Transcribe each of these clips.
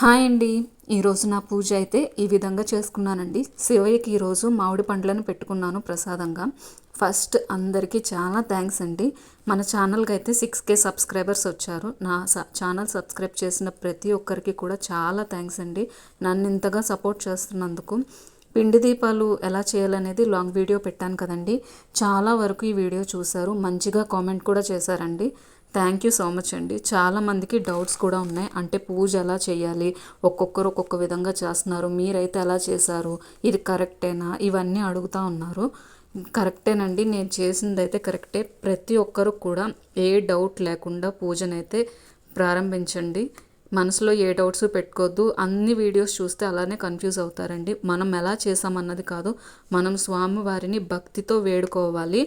Hi అండి. ఈరోజు నా పూజ అయితే ఈ విధంగా చేసుకున్నానండి. శివయ్యకి ఈరోజు మామిడి పండ్లను పెట్టుకున్నాను ప్రసాదంగా. ఫస్ట్ అందరికీ చాలా థ్యాంక్స్ అండి. మన ఛానల్కి అయితే 6K సబ్స్క్రైబర్స్ వచ్చారు. నా ఛానల్ సబ్స్క్రైబ్ చేసిన ప్రతి ఒక్కరికి కూడా చాలా థ్యాంక్స్ అండి, నన్ను ఇంతగా సపోర్ట్ చేస్తున్నందుకు. పిండి దీపాలు ఎలా చేయాలనేది లాంగ్ వీడియో పెట్టాను కదండి, చాలా వరకు ఈ వీడియో చూశారు, మంచిగా కామెంట్ కూడా చేశారండి. థ్యాంక్ యూ సో మచ్ అండి. చాలామందికి డౌట్స్ కూడా ఉన్నాయి, అంటే పూజ ఎలా చేయాలి, ఒక్కొక్కరు ఒక్కొక్క విధంగా చేస్తున్నారు, మీరైతే ఎలా చేశారు, ఇది కరెక్టేనా, ఇవన్నీ అడుగుతూ ఉన్నారు. కరెక్టేనండి, నేను చేసింది అయితే కరెక్టే. ప్రతి ఒక్కరు కూడా ఏ డౌట్ లేకుండా పూజనైతే ప్రారంభించండి. మనసులో ఏ డౌట్స్ పెట్టుకోవద్దు. అన్ని వీడియోస్ చూస్తే అలానే కన్ఫ్యూజ్ అవుతారండి. మనం ఎలా చేసామన్నది కాదు, మనం స్వామివారిని భక్తితో వేడుకోవాలి.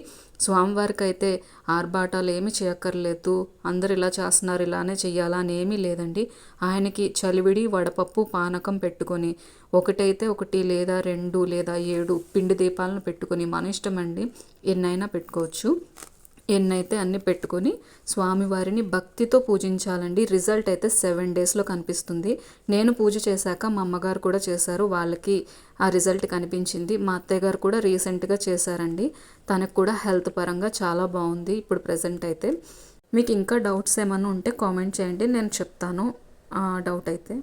స్వామివారికి అయితే ఆర్భాటాలు ఏమీ చేయక్కర్లేదు, అందరు ఇలా చేస్తున్నారు ఇలానే చెయ్యాలా అని ఏమీ లేదండి. ఆయనకి చలివిడి వడపప్పు పానకం పెట్టుకొని ఒకటైతే ఒకటి లేదా 2 లేదా 7 పిండి దీపాలను పెట్టుకొని మన ఇష్టం అండి, ఎన్నైనా పెట్టుకోవచ్చు. ఎన్నైతే అన్ని పెట్టుకొని స్వామివారిని భక్తితో పూజించాలండి. రిజల్ట్ అయితే 7 డేస్లో కనిపిస్తుంది. నేను పూజ చేశాక మా అమ్మగారు కూడా చేశారు, వాళ్ళకి ఆ రిజల్ట్ కనిపించింది. మా అత్తయ్య గారు కూడా రీసెంట్గా చేశారండి, తనకు కూడా హెల్త్ పరంగా చాలా బాగుంది ఇప్పుడు ప్రజెంట్ అయితే. మీకు ఇంకా డౌట్స్ ఏమైనా ఉంటే కామెంట్ చేయండి, నేను చెప్తాను ఆ డౌట్ అయితే.